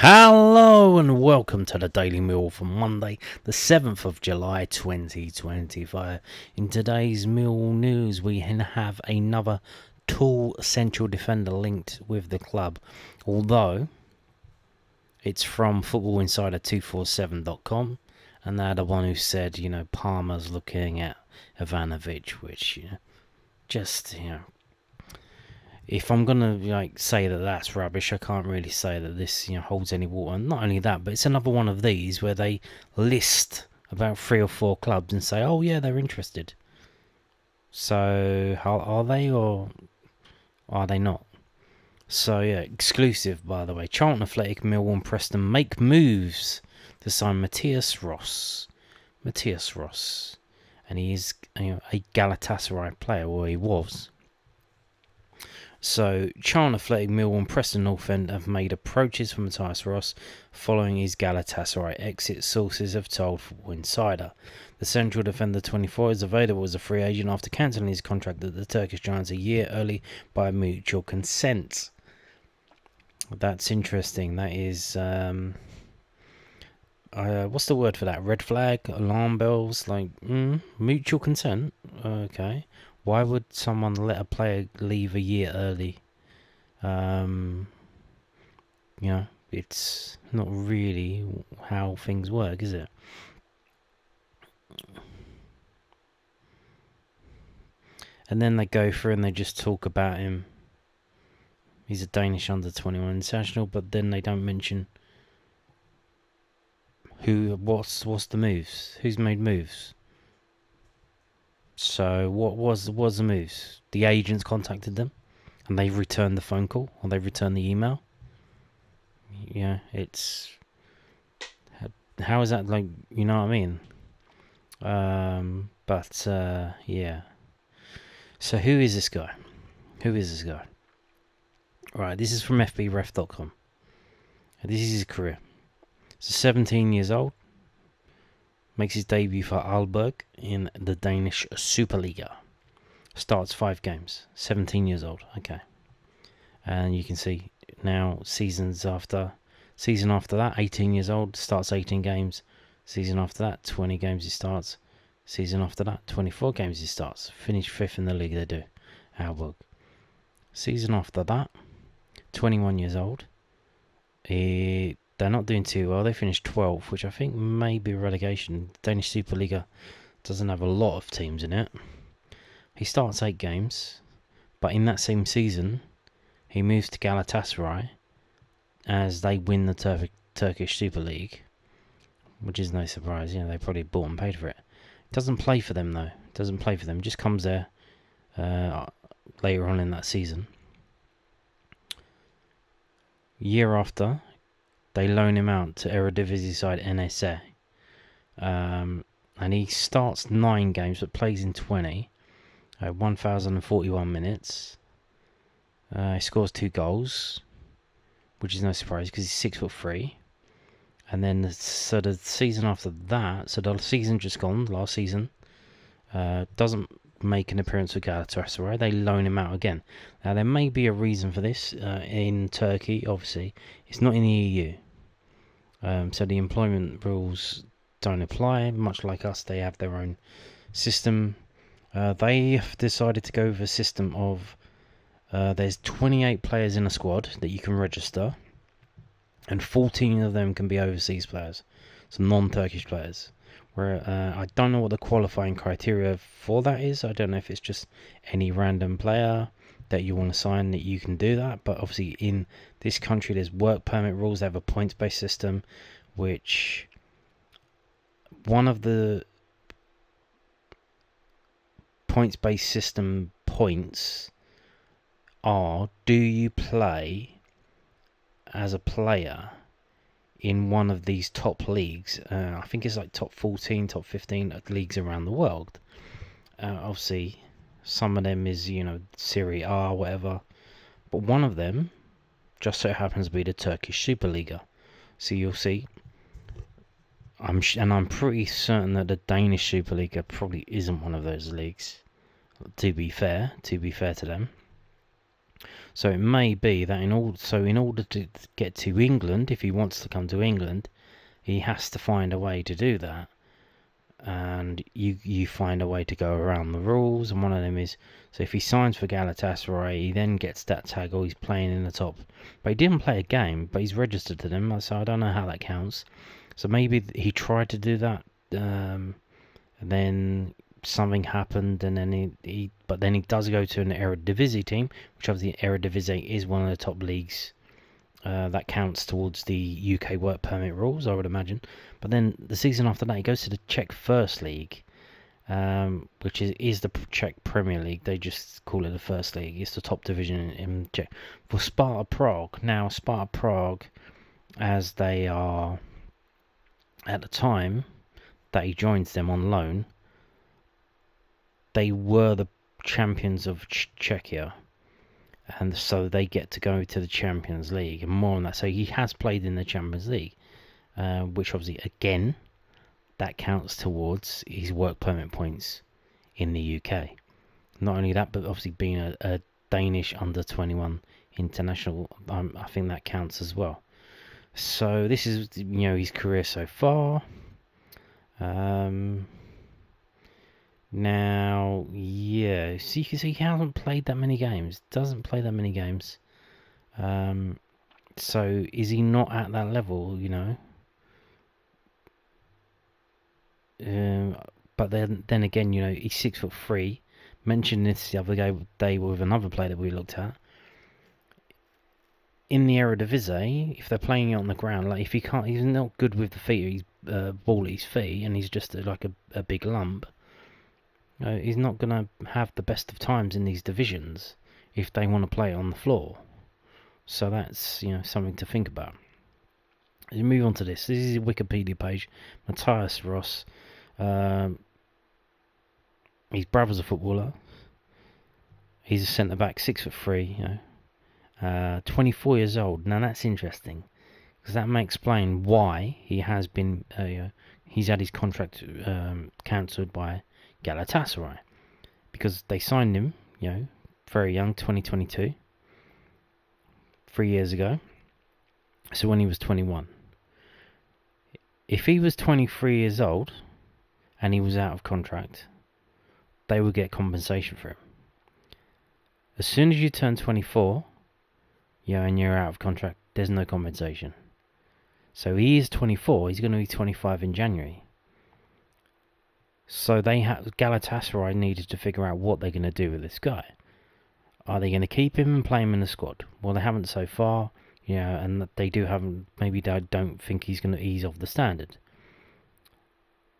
Hello and welcome to the Daily Millwall for Monday, the 7th of July 2025. In today's Millwall news, we have another tall central defender linked with the club, although it's from footballinsider247.com, and they're the one who said, Palmer's looking at Ivanovic, which, if I'm gonna say that that's rubbish, I can't really say that this holds any water. And not only that, but it's another one of these where they list about 3 or 4 clubs and say, "Oh yeah, they're interested." So are they or are they not? So yeah, exclusive by the way. Charlton Athletic, Millwall, and Preston make moves to sign Mathias Ross. And he is a Galatasaray player, or he was. So, Charlton Athletic, Millwall and Preston North End have made approaches for Mathias Ross following his Galatasaray exit, sources have told Football Insider. The central defender 24 is available as a free agent after cancelling his contract at the Turkish Giants a year early by mutual consent. That's interesting. That is, what's the word for that? Red flag? Alarm bells? Mutual consent? Okay. Why would someone let a player leave a year early? It's not really how things work, is it? And then they go through and they just talk about him. He's a Danish under-21 international, but then they don't mention what's the moves? Who's made moves? So what was the moves? The agents contacted them, and they returned the phone call, or they returned the email. Yeah, it's how is that you know what I mean? Yeah. So who is this guy? Right, this is from fbref.com. This is his career. So 17 years old. Makes his debut for Aalborg in the Danish Superliga. Starts 5 games. 17 years old. Okay. And you can see now season after that, 18 years old, starts 18 games. Season after that, 20 games he starts. Season after that, 24 games he starts. Finished 5th in the league they do. Aalborg. Season after that, 21 years old. They're not doing too well. They finished 12th, which I think may be relegation. The Danish Superliga doesn't have a lot of teams in it. He starts 8 games, but in that same season, he moves to Galatasaray as they win the Turkish Super League, which is no surprise. They probably bought and paid for it. Doesn't play for them, though. Just comes there later on in that season. Year after, they loan him out to Eredivisie side NSA. And he starts 9 games but plays in 20. 1,041 minutes. He scores 2 goals, which is no surprise because he's 6'3". And then the season after that, so the season just gone, last season, doesn't make an appearance for Galatasaray. They loan him out again. Now there may be a reason for this in Turkey. Obviously, it's not in the EU, so the employment rules don't apply. Much like us, they have their own system. They have decided to go with a system of there's 28 players in a squad that you can register, and 14 of them can be overseas players, so non-Turkish players. Where I don't know what the qualifying criteria for that is. I don't know if it's just any random player that you want to sign that you can do that. But obviously in this country there's work permit rules. They have a points-based system, which one of the points-based system points are, do you play as a player in one of these top leagues? I think it's like top 14, top 15 leagues around the world. Obviously, some of them is, Serie A or whatever. But one of them just so happens to be the Turkish Superliga. So you'll see. I'm pretty certain that the Danish Superliga probably isn't one of those leagues. To be fair to them. So it may be that in order to get to England, if he wants to come to England, he has to find a way to do that. And you find a way to go around the rules, and one of them is, so if he signs for Galatasaray, he then gets that tag, or he's playing in the top. But he didn't play a game, but he's registered to them, so I don't know how that counts. So maybe he tried to do that, and then something happened, and then he does go to an Eredivisie team, which obviously Eredivisie is one of the top leagues. That counts towards the UK work permit rules, I would imagine. But then the season after that, he goes to the Czech First League, which is the Czech Premier League. They just call it the First League. It's the top division in Czech. For Sparta Prague. Now, Sparta Prague, as they are at the time that he joins them on loan, they were the champions of Czechia. And so they get to go to the Champions League, and more on that. So he has played in the Champions League, which obviously, again, that counts towards his work permit points in the UK. Not only that, but obviously being a Danish under-21 international, I think that counts as well. So this is, his career so far. Now, yeah, see, he hasn't played that many games. Doesn't play that many games. So is he not at that level? But then again, he's 6'3". Mentioned this the other day with another player that we looked at. In the Eredivisie, if they're playing it on the ground, like if he's not good with the feet. He's ball at his feet, and he's just like a big lump. He's not going to have the best of times in these divisions if they want to play on the floor. So that's something to think about. As we move on to this. This is a Wikipedia page. Mathias Ross. His brother's a footballer. He's a centre back, 6'3". 24 years old. Now that's interesting, because that may explain why he has been. He's had his contract cancelled by Galatasaray, because they signed him, very young, 2022, 3 years ago. So when he was 21. If he was 23 years old and he was out of contract, they would get compensation for him. As soon as you turn 24, and you're out of contract, there's no compensation. So he is 24. He's going to be 25 in January. So Galatasaray needed to figure out what they're going to do with this guy. Are they going to keep him and play him in the squad? Well, they haven't so far, and maybe they don't think he's going to ease off the standard.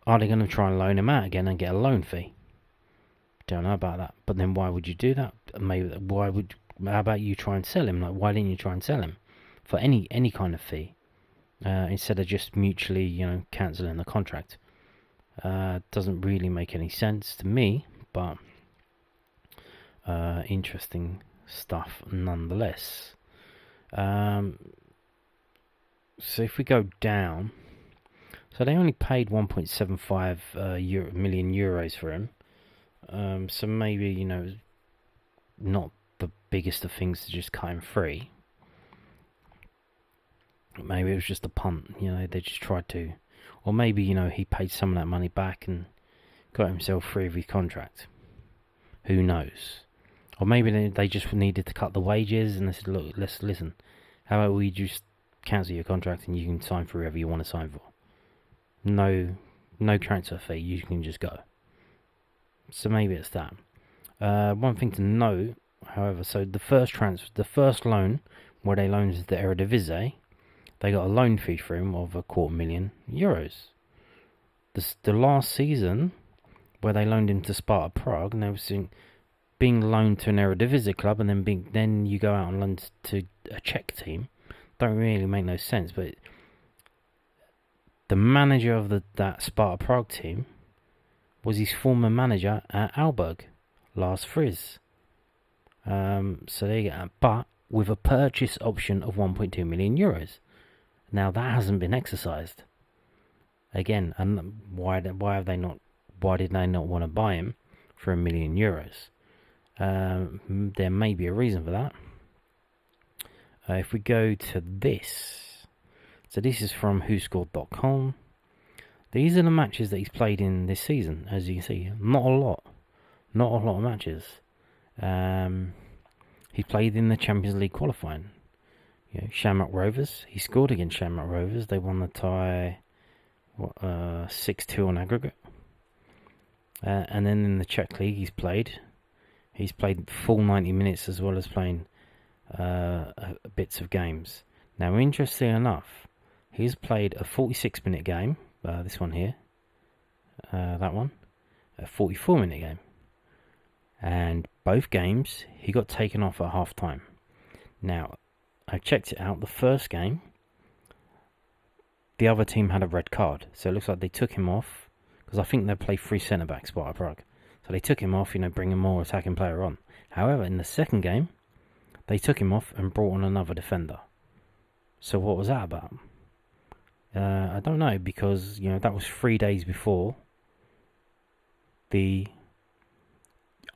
Are they going to try and loan him out again and get a loan fee? Don't know about that. But then why would you do that? How about you try and sell him? Like, why didn't you try and sell him for any kind of fee instead of just mutually, cancelling the contract? Doesn't really make any sense to me, but interesting stuff nonetheless. So if we go down, so they only paid 1.75 million euros for him. So maybe, not the biggest of things to just cut him free. Maybe it was just a punt, they just tried to. Or maybe, he paid some of that money back and got himself free of his contract. Who knows? Or maybe they just needed to cut the wages and they said, look, let's listen. How about we just cancel your contract and you can sign for whoever you want to sign for. No transfer fee, you can just go. So maybe it's that. One thing to note, however, so the first loan, where they loaned to the Eredivisie, they got a loan fee for him of €250,000. The last season, where they loaned him to Sparta Prague, and they were being loaned to an Eredivisie club, and then you go out and loan to a Czech team, don't really make no sense. But the manager of that Sparta Prague team was his former manager at Aalborg, Lars Friis. So there you go. But with a purchase option of €1.2 million. Now that hasn't been exercised. Again, and why did they not want to buy him for €1 million? There may be a reason for that. If we go to this, so this is from whoscored.com. These are the matches that he's played in this season, as you can see. Not a lot of matches. He played in the Champions League qualifying. Shamrock Rovers. He scored against Shamrock Rovers. They won the tie 6-2 on aggregate. And then in the Czech League, he's played full 90 minutes as well as playing bits of games. Now, interestingly enough, he's played a 46-minute game. This one here, that one, a 44-minute game. And both games, he got taken off at half-time. Now, I checked it out. The first game, the other team had a red card. So it looks like they took him off, because I think they play 3 centre-backs, Sparta Prague. So they took him off, bringing more attacking player on. However, in the second game, they took him off and brought on another defender. So what was that about? I don't know, because that was 3 days before the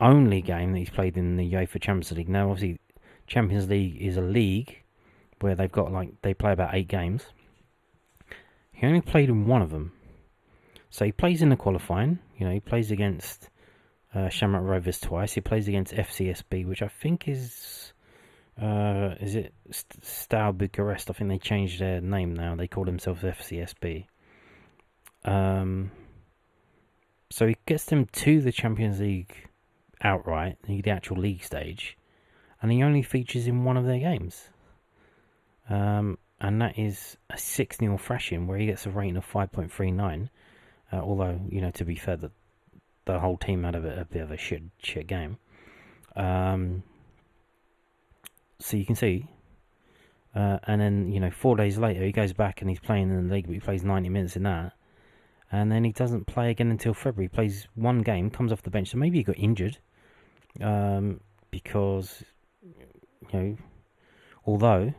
only game that he's played in the UEFA Champions League. Now, obviously, Champions League is a league where they've got they play about 8 games. He only played in one of them. So he plays in the qualifying. He plays against Shamrock Rovers twice. He plays against FCSB, which I think is it Steaua Bucharest? I think they changed their name now. They call themselves FCSB. So he gets them to the Champions League outright, the actual league stage, and he only features in one of their games. And that is a 6-0 thrashing where he gets a rating of 5.39. Although, to be fair, the whole team had a bit of a shit game. So you can see, and then 4 days later he goes back and he's playing in the league, but he plays 90 minutes in that, and then he doesn't play again until February. He plays one game, comes off the bench, so maybe he got injured, because although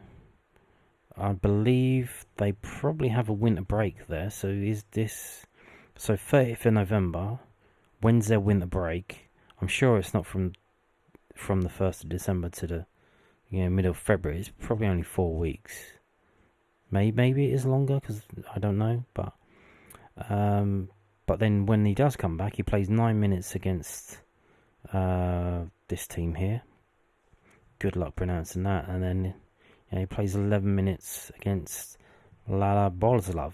I believe they probably have a winter break there. So 30th of November, when's their winter break? I'm sure it's not from the 1st of December to the middle of February. It's probably only 4 weeks. Maybe it is longer, because I don't know. But then when he does come back, he plays 9 minutes against this team here. Good luck pronouncing that. And then he plays 11 minutes against Lala Boleslav.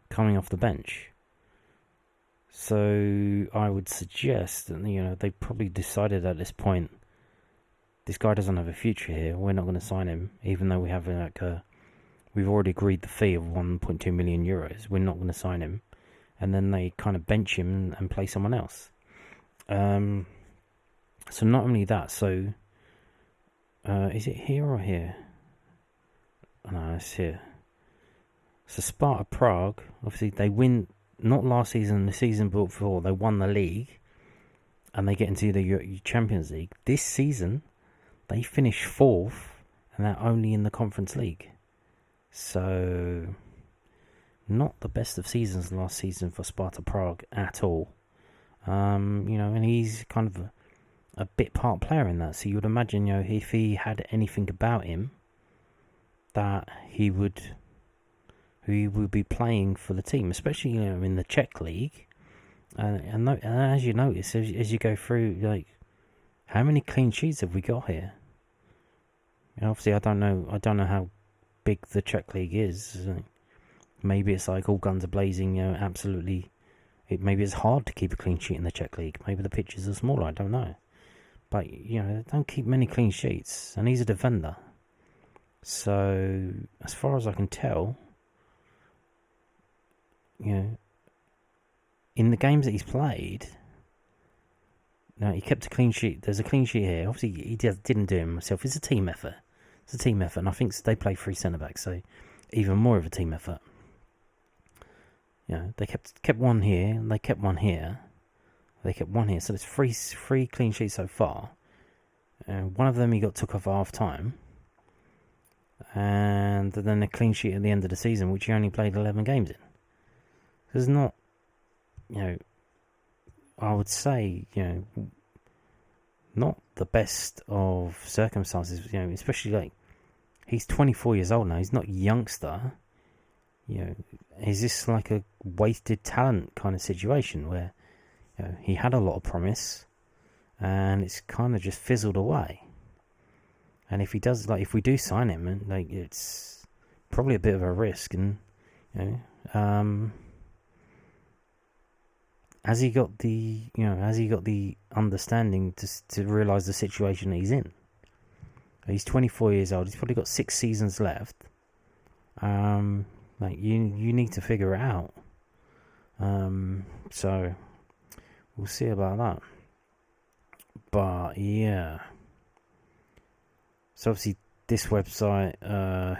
Coming off the bench. So I would suggest that they probably decided at this point, this guy doesn't have a future here. We're not going to sign him, even though we have we've already agreed the fee of 1.2 million euros. We're not going to sign him, and then they kind of bench him and play someone else. So not only that, so is it here or here? No, it's here. So Sparta Prague, obviously they win, not last season, the season before, they won the league and they get into the Champions League. This season, they finish 4th and they're only in the Conference League. So, not the best of seasons last season for Sparta Prague at all. And he's kind of a bit part player in that. So you would imagine, if he had anything about him, that he would be playing for the team, especially in the Czech League. And as you notice, as you go through, how many clean sheets have we got here? Obviously, I don't know how big the Czech League is. Maybe it's all guns are blazing. Absolutely. Maybe it's hard to keep a clean sheet in the Czech League. Maybe the pitches are smaller. I don't know. But they don't keep many clean sheets, and he's a defender. So as far as I can tell, in the games that he's played, now he kept a clean sheet. There's a clean sheet here. Obviously, he didn't do it himself. It's a team effort. And I think they play 3 centre-backs, so even more of a team effort. They kept one here, and they kept one here. They kept one here, so there's three clean sheets so far. One of them he got took off at half-time. And then a clean sheet at the end of the season, which he only played 11 games in. There's not, I would say, not the best of circumstances, especially like he's 24 years old now. He's not a youngster. Is this like a wasted talent kind of situation where he had a lot of promise and it's kind of just fizzled away? And if he does, if we do sign him, it's probably a bit of a risk. And has he got the understanding to realise the situation that he's in? He's 24 years old. He's probably got 6 seasons left. You need to figure it out. So we'll see about that. But yeah. So obviously this website,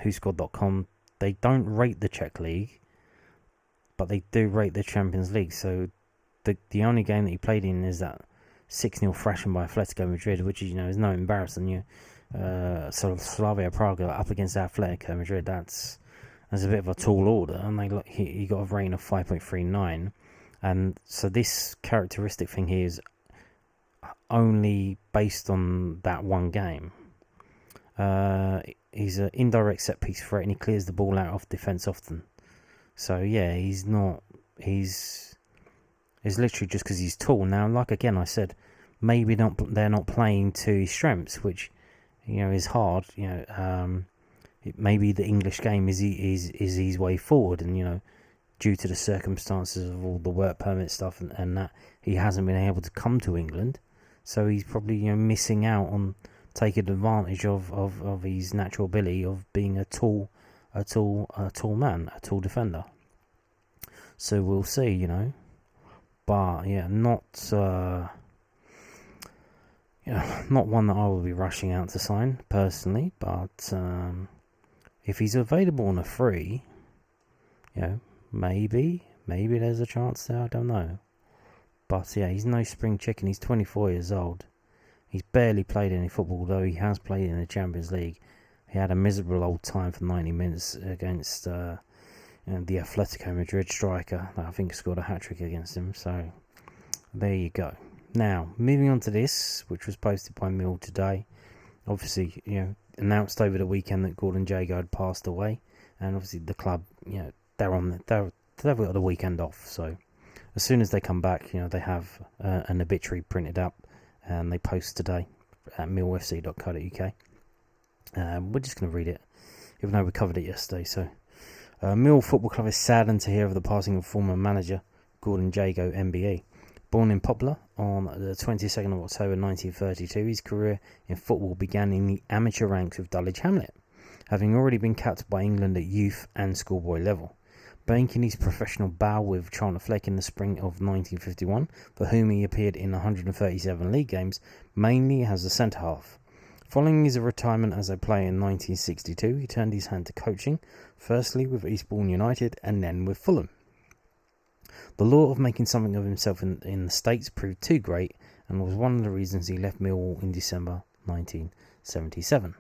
whoscored.com, they don't rate the Czech League, but they do rate the Champions League. So the only game that he played in is that 6-0 thrashing by Atletico Madrid, which is is no embarrassing. Sort of Slavia Prague up against Atletico Madrid. That's a bit of a tall order, and he got a rating of 5.39, and so this characteristic thing here is only based on that one game. He's an indirect set piece threat, and he clears the ball out of defence often. So yeah, he's literally just because he's tall. Now, like again I said, maybe they're not playing to his strengths, which is hard. Maybe the English game is his way forward, and due to the circumstances of all the work permit stuff and that, he hasn't been able to come to England, so he's probably missing out on taking advantage of his natural ability of being a tall man, a tall defender. So we'll see, but yeah, not one that I will be rushing out to sign personally, but if he's available on a free, maybe there's a chance there, I don't know. But yeah, he's no spring chicken. He's 24 years old. He's barely played any football, though he has played in the Champions League. He had a miserable old time for 90 minutes against the Atletico Madrid striker that I think scored a hat-trick against him. So there you go. Now, moving on to this, which was posted by Mill today. Obviously, announced over the weekend that Gordon Jago had passed away, and obviously the club, they've got the weekend off. So as soon as they come back, they have an obituary printed up, and they post today at millfc.co.uk. We're just going to read it, even though we covered it yesterday. So, Millwall Football Club is saddened to hear of the passing of former manager Gordon Jago, MBE. Born in Poplar on the 22nd of October 1932, his career in football began in the amateur ranks of Dulwich Hamlet, having already been capped by England at youth and schoolboy level. Making his professional bow with Charlton Fleck in the spring of 1951, for whom he appeared in 137 league games, mainly as a centre-half. Following his retirement as a player in 1962, he turned his hand to coaching, firstly with Eastbourne United and then with Fulham. The lure of making something of himself in the States proved too great, and was one of the reasons he left Millwall in December 1977.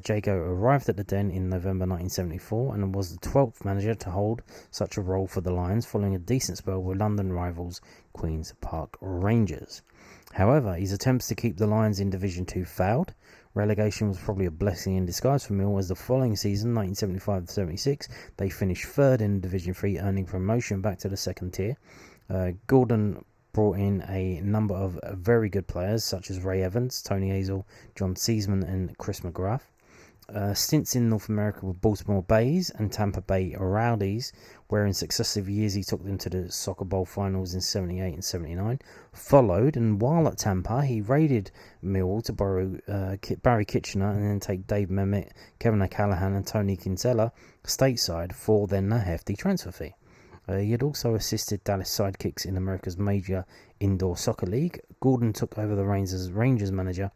Jago arrived at the Den in November 1974 and was the 12th manager to hold such a role for the Lions, following a decent spell with London rivals Queen's Park Rangers. However, his attempts to keep the Lions in Division 2 failed. Relegation was probably a blessing in disguise for Mill, as the following season, 1975-76, they finished third in Division 3, earning promotion back to the second tier. Gordon brought in a number of very good players such as Ray Evans, Tony Hazel, John Seasman and Chris McGrath. Stints in North America with Baltimore Bays and Tampa Bay Rowdies, where in successive years he took them to the Soccer Bowl finals in 78 and 79, followed, and while at Tampa he raided Millwall to borrow Barry Kitchener and then take Dave Memmott, Kevin O'Callaghan and Tony Kinsella stateside for then a hefty transfer fee. He had also assisted Dallas Sidekicks in America's major indoor soccer league. Gordon took over the Rangers manager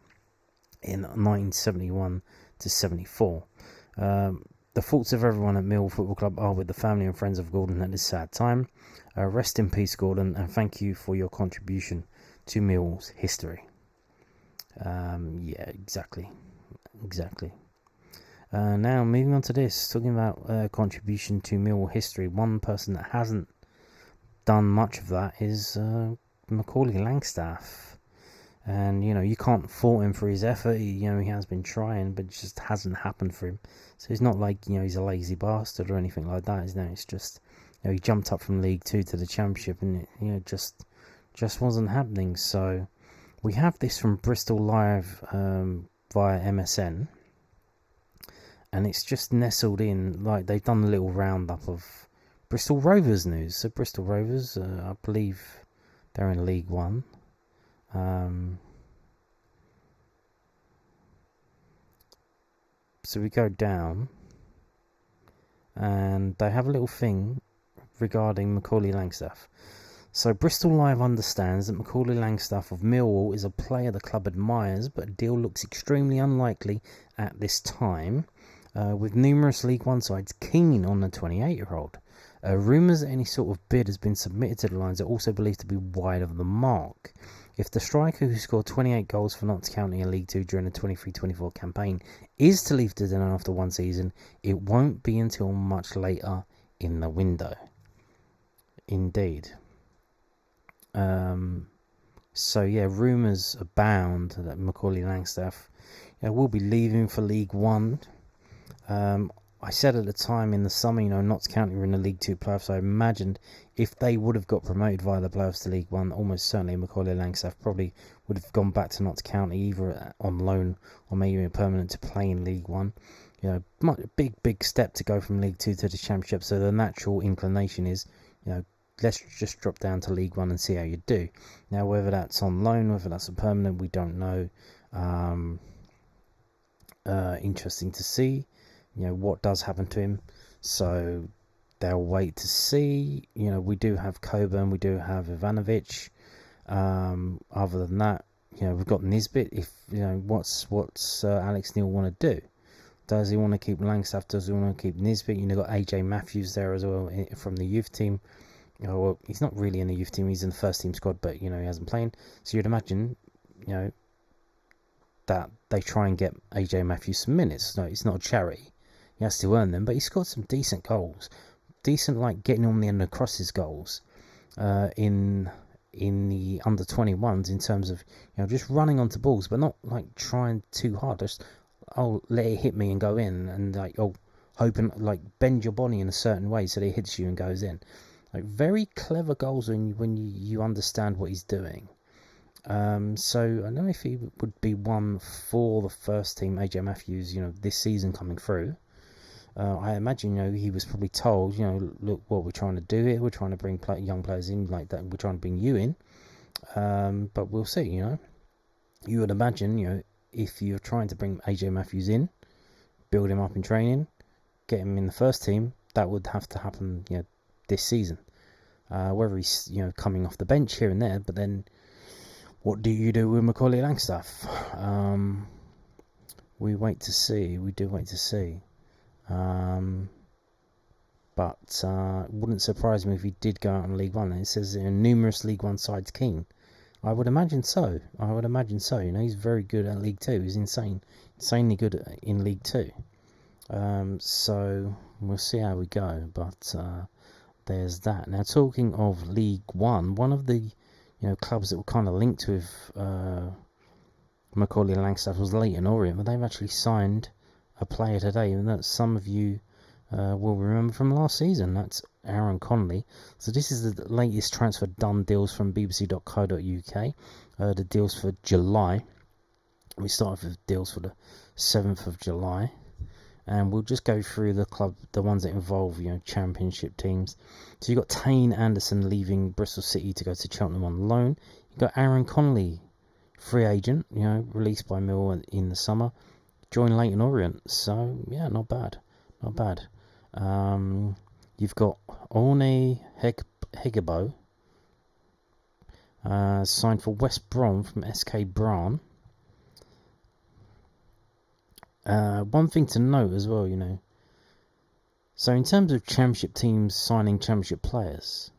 in 1971 to 74. The thoughts of everyone at Millwall Football Club are with the family and friends of Gordon at this sad time. Rest in peace, Gordon, and thank you for your contribution to Millwall's history. Yeah, exactly. Now, moving on to this, talking about contribution to Millwall history, one person that hasn't done much of that is Macauley Langstaff. And, you can't fault him for his effort. He has been trying, but it just hasn't happened for him. So it's not like, he's a lazy bastard or anything like that. It's just, he jumped up from League Two to the Championship, and, just wasn't happening. So we have this from Bristol Live via MSN. And it's just nestled in, like they've done a little roundup of Bristol Rovers news. So Bristol Rovers, I believe they're in League One. So we go down, and they have a little thing regarding Macauley Langstaff. So Bristol Live understands that Macauley Langstaff of Millwall is a player the club admires, but a deal looks extremely unlikely at this time, with numerous League One sides keen on the 28-year-old. Rumours that any sort of bid has been submitted to the Lions are also believed to be wide of the mark. If the striker who scored 28 goals for Notts County in League Two during the 23-24 campaign is to leave Dunedin after one season, it won't be until much later in the window. Indeed. So yeah, rumours abound that Macauley Langstaff will be leaving for League One. I said at the time in the summer, Notts County were in the League Two playoffs. So I imagined if they would have got promoted via the playoffs to League One, almost certainly Macauley Langstaff probably would have gone back to Notts County, either on loan or maybe permanent to play in League One. Big step to go from League Two to the Championship. So the natural inclination is, let's just drop down to League One and see how you do. Now, whether that's on loan, whether that's a permanent, we don't know. Interesting to see. What does happen to him. So they'll wait to see. We do have Coburn, we do have Ivanovic. Other than that, we've got Nisbet. If what's Alex Neil want to do? Does he want to keep Langstaff? Does he want to keep Nisbet? You've got AJ Matthews there as well from the youth team. Well, he's not really in the youth team. He's in the first team squad, but he hasn't played. So you'd imagine, that they try and get AJ Matthews some minutes. No, it's not a charity. He has to earn them, but he scored some decent goals. Decent, like getting on the end of crosses goals in the under 21s in terms of just running onto balls, but not like trying too hard. Just let it hit me and go in, and hoping like bend your body in a certain way so that it hits you and goes in. Like very clever goals when you understand what he's doing. So I don't know if he would be one for the first team, AJ Matthews, this season coming through. I imagine, he was probably told, look, what we're trying to do here, we're trying to bring young players in like that, we're trying to bring you in. But we'll see, You would imagine, if you're trying to bring AJ Matthews in, build him up in training, get him in the first team, that would have to happen, this season. Whether he's, coming off the bench here and there, but then what do you do with Macauley Langstaff? We wait to see. We do wait to see. But it wouldn't surprise me if he did go out in League One. It says numerous League One sides keen. I would imagine so. He's very good at League Two. He's insanely good in League Two. So we'll see how we go. But there's that. Now, talking of League One, one of the clubs that were kind of linked with Macauley Langstaff was Leyton Orient, but they've actually signed a player today, and that some of you will remember from last season. That's Aaron Connolly. So this is the latest transfer done deals from bbc.co.uk. The deals for July. We started with deals for the 7th of July. And we'll just go through the ones that involve, championship teams. So you've got Tane Anderson leaving Bristol City to go to Cheltenham on loan. You've got Aaron Connolly, free agent, released by Millwall in the summer. Joined Leyton Orient. So, yeah, not bad. You've got Orne Hegebo, signed for West Brom from SK Brann. One thing to note as well, so in terms of championship teams signing championship players,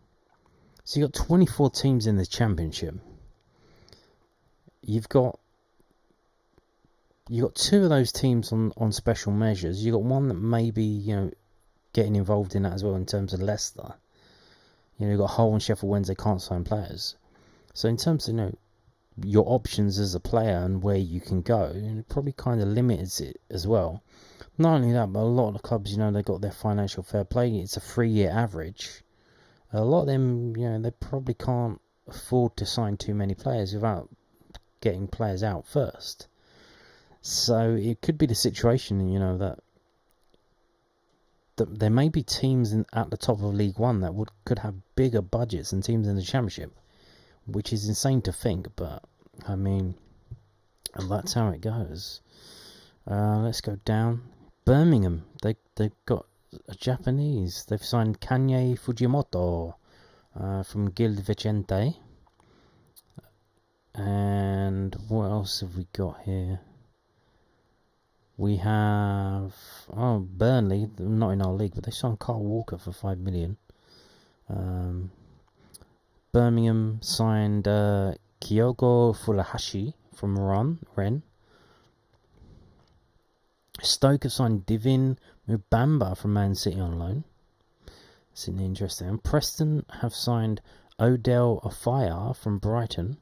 so you've got 24 teams in the championship. You've got two of those teams on special measures. You've got one that may be, getting involved in that as well in terms of Leicester. You've got Hull and Sheffield Wednesday can't sign players. So in terms of, your options as a player and where you can go, and it probably kind of limits it as well. Not only that, but a lot of the clubs, they got their financial fair play. It's a 3-year average. A lot of them, they probably can't afford to sign too many players without getting players out first. So it could be the situation, that there may be teams at the top of League One that could have bigger budgets than teams in the Championship, which is insane to think, but I mean, that's how it goes. Let's go down. Birmingham, they've got a Japanese. They've signed Kanye Fujimoto from Guild Vicente. And what else have we got here? We have Burnley, not in our league, but they signed Carl Walker for 5 million. Birmingham signed Kyogo Furuhashi from Ren. Stoke have signed Divin Mubamba from Man City on loan. It's interesting. And Preston have signed Odell Afire from Brighton.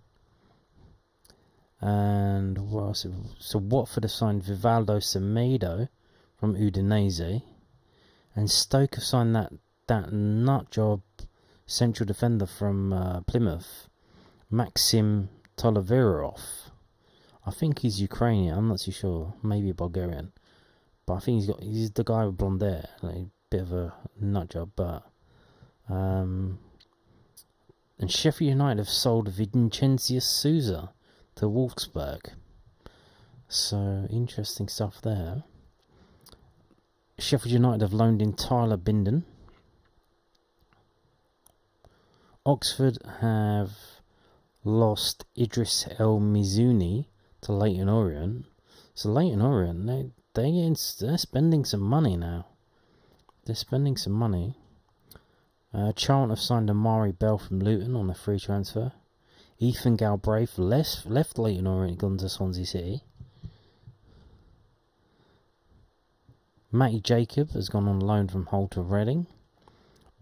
And what else? So Watford have signed Vivaldo Semedo from Udinese. And Stoke have signed that nut job central defender from Plymouth, Maxim Tolovirov. I think he's Ukrainian. I'm not too sure. Maybe Bulgarian. But I think he's the guy with blonde hair. Like a bit of a nut job. But and Sheffield United have sold Vincenzius Souza to Wolfsburg. So interesting stuff there. Sheffield United have loaned in Tyler Binden. Oxford have lost Idris El Mizuni to Leyton Orient. So Leyton Orient, they're spending some money now. They're spending some money. Charlton have signed Amari Bell from Luton on a free transfer. Ethan Galbraith left Leyton Orient, gone to Swansea City. Matty Jacob has gone on loan from Hull to Reading.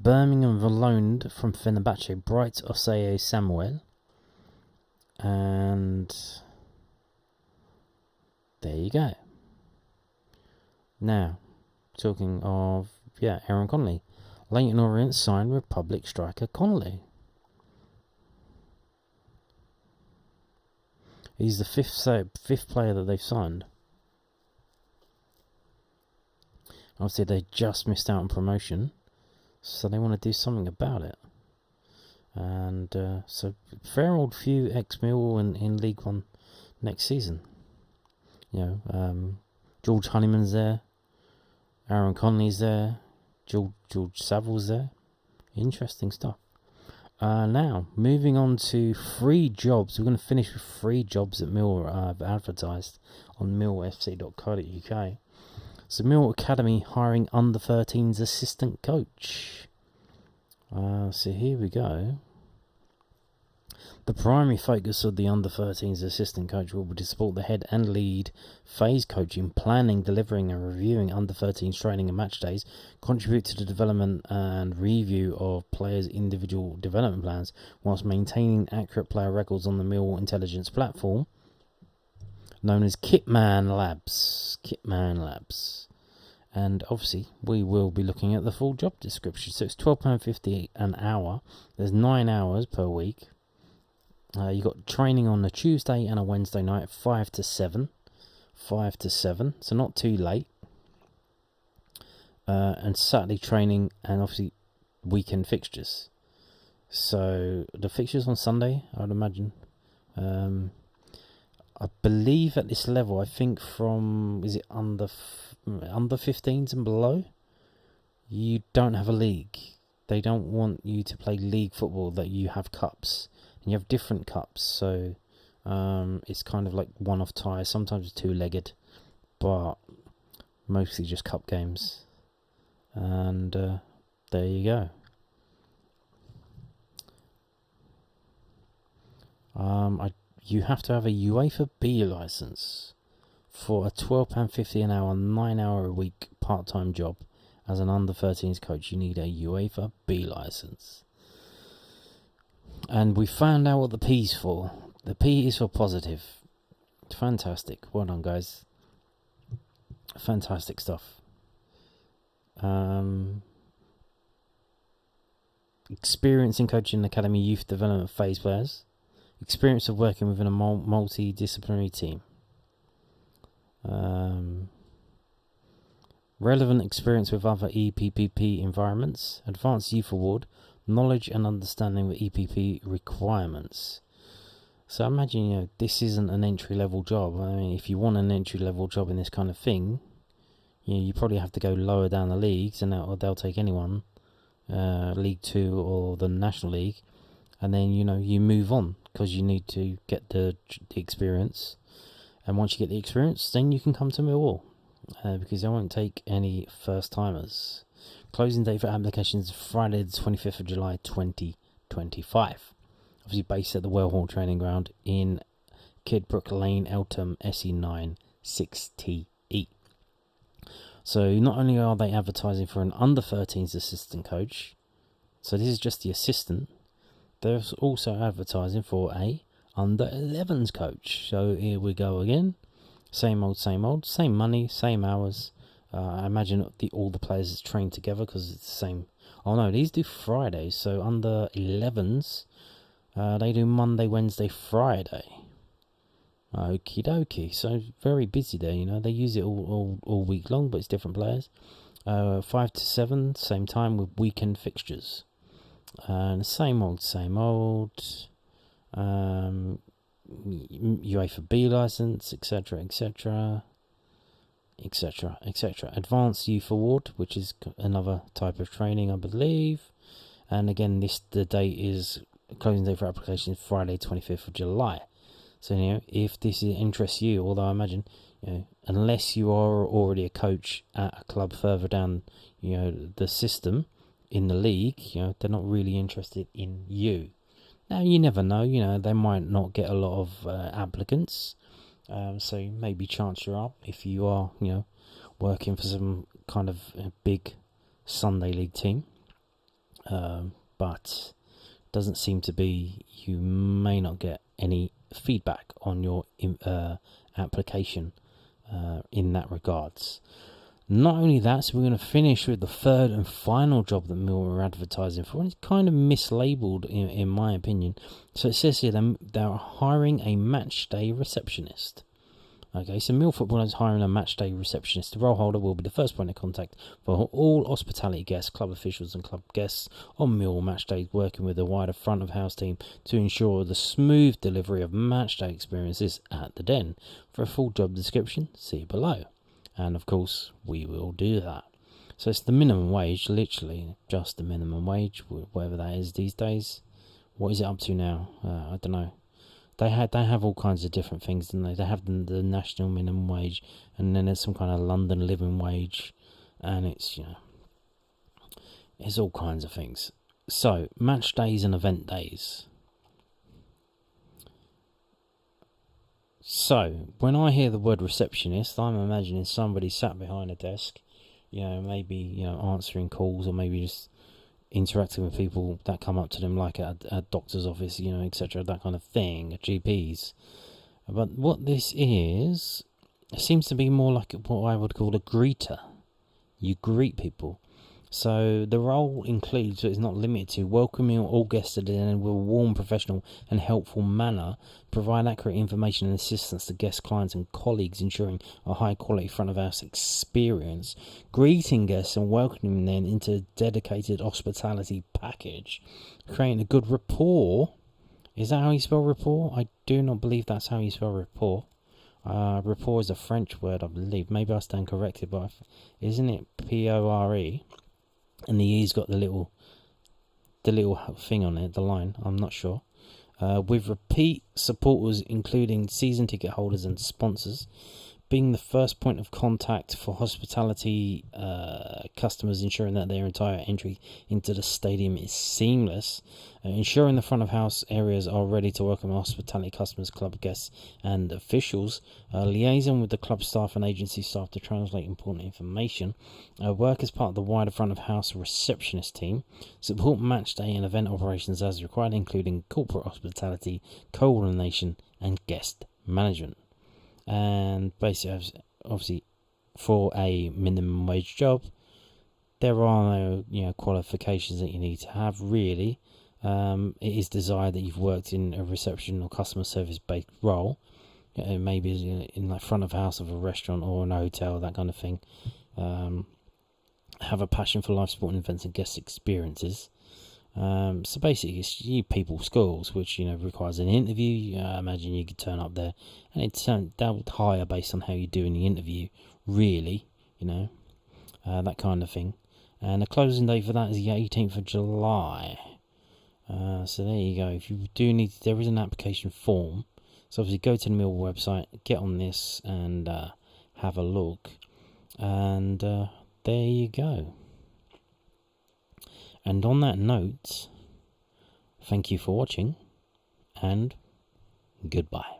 Birmingham have loaned from Fenerbahce Bright Osei Samuel. And there you go. Now, talking of, Aaron Connolly. Leyton Orient signed Republic striker Connolly. He's the fifth player that they've signed. Obviously, they just missed out on promotion, so they want to do something about it. And so, fair old few ex-Millwall in League One next season. George Honeyman's there, Aaron Connolly's there, George Saville's there. Interesting stuff. Now, moving on to free jobs. We're going to finish with free jobs that Millwall have advertised on millwallfc.co.uk. So, Millwall Academy hiring under-13s assistant coach. So, here we go. The primary focus of the under-13s assistant coach will be to support the head and lead phase coaching, planning, delivering and reviewing under-13s training and match days, contribute to the development and review of players' individual development plans, whilst maintaining accurate player records on the Millwall Intelligence platform, known as Kitman Labs. And obviously, we will be looking at the full job description. So it's £12.50 an hour. There's 9 hours per week. You got training on a Tuesday and a Wednesday night, 5 to 7. 5 to 7, so not too late. And Saturday training, and obviously weekend fixtures. So the fixtures on Sunday, I would imagine. I believe at this level, I think from, is it under 15s and below? You don't have a league. They don't want you to play league football, that you have cups. And you have different cups, so it's kind of like one-off ties. Sometimes it's two-legged, but mostly just cup games. And there you go. You have to have a UEFA B licence for a £12.50 an hour, 9 hour a week part-time job as an under-13s coach. You need a UEFA B licence. And we found out what the P's for. The P is for positive. Fantastic. Well done, guys. Fantastic stuff. Experience in coaching academy youth development phase players. Experience of working within a multidisciplinary team. Relevant experience with other EPPP environments. Advanced Youth Award. Knowledge and understanding with EPP requirements. So imagine, this isn't an entry-level job. I mean, if you want an entry-level job in this kind of thing, you probably have to go lower down the leagues, and they'll take anyone, League 2 or the National League, and then, you move on, because you need to get the experience. And once you get the experience, then you can come to Millwall, because they won't take any first-timers. Closing date for applications Friday the 25th of July 2025. Obviously based at the Wellhall Training Ground in Kidbrooke Lane, Eltham, SE9 6TE. So not only are they advertising for an under-13s assistant coach, so this is just the assistant, they're also advertising for a under-11s coach. So here we go again. Same old, same money, same hours. I imagine all the players is trained together because it's the same. Oh no, these do Fridays, so under-11s. They do Monday, Wednesday, Friday. Okie dokie. So very busy there, They use it all week long, but it's different players. 5 to 7, same time with weekend fixtures. And same old. UEFA B license, etc. Advanced Youth Award, which is another type of training, I believe. And again, the date is closing date for application is Friday 25th of July. So if this interests you, although I imagine unless you are already a coach at a club further down the system in the league, they're not really interested in you. Now you never know, they might not get a lot of applicants, so maybe chance you're up if you are working for some kind of big Sunday league team, but doesn't seem to be. You may not get any feedback on your application in that regards. Not only that, so we're going to finish with the third and final job that Millwall are advertising for, and it's kind of mislabeled in my opinion. So it says here they're hiring a match day receptionist. Okay, so Millwall Football is hiring a match day receptionist. The role holder will be the first point of contact for all hospitality guests, club officials and club guests on Millwall match days, working with the wider front of house team to ensure the smooth delivery of match day experiences at the Den. For a full job description, see below. And of course, we will do that. So it's the minimum wage, literally just the minimum wage, whatever that is these days. What is it up to now? I don't know. They have all kinds of different things, don't they? They have the national minimum wage, and then there's some kind of London living wage, and it's it's all kinds of things. So match days and event days. So when I hear the word receptionist, I'm imagining somebody sat behind a desk, maybe answering calls, or maybe just interacting with people that come up to them, like at a doctor's office, etc., that kind of thing, GPs. But what this is, it seems to be more like what I would call a greeter. You greet people. So the role includes, but is not limited to, welcoming all guests to the Den with a warm, professional and helpful manner, provide accurate information and assistance to guests, clients and colleagues, ensuring a high quality front of house experience, greeting guests and welcoming them into a dedicated hospitality package, creating a good rapport. Is that how you spell rapport? I do not believe that's how you spell rapport. Rapport is a French word, I believe. Maybe I stand corrected, but isn't it P-O-R-E? And the E's got the little thing on it, the line. I'm not sure. With repeat supporters, including season ticket holders and sponsors, being the first point of contact for hospitality customers, ensuring that their entire entry into the stadium is seamless, ensuring the front of house areas are ready to welcome hospitality customers, club guests and officials, liaison with the club staff and agency staff to translate important information, work as part of the wider front of house receptionist team, support match day and event operations as required, including corporate hospitality, coordination and guest management. And basically, obviously, for a minimum wage job, there are no qualifications that you need to have, really. It is desired that you've worked in a reception or customer service based role, maybe in the front of house of a restaurant or an hotel, that kind of thing. Have a passion for live sporting events and guest experiences. So basically, it's people skills, which requires an interview. I imagine you could turn up there, and they'll hire based on how you do in the interview, really. That kind of thing. And the closing date for that is the 18th of July. So there you go. If you do need, there is an application form. So obviously, go to the Millwall website, get on this, and have a look. And there you go. And on that note, thank you for watching, and goodbye.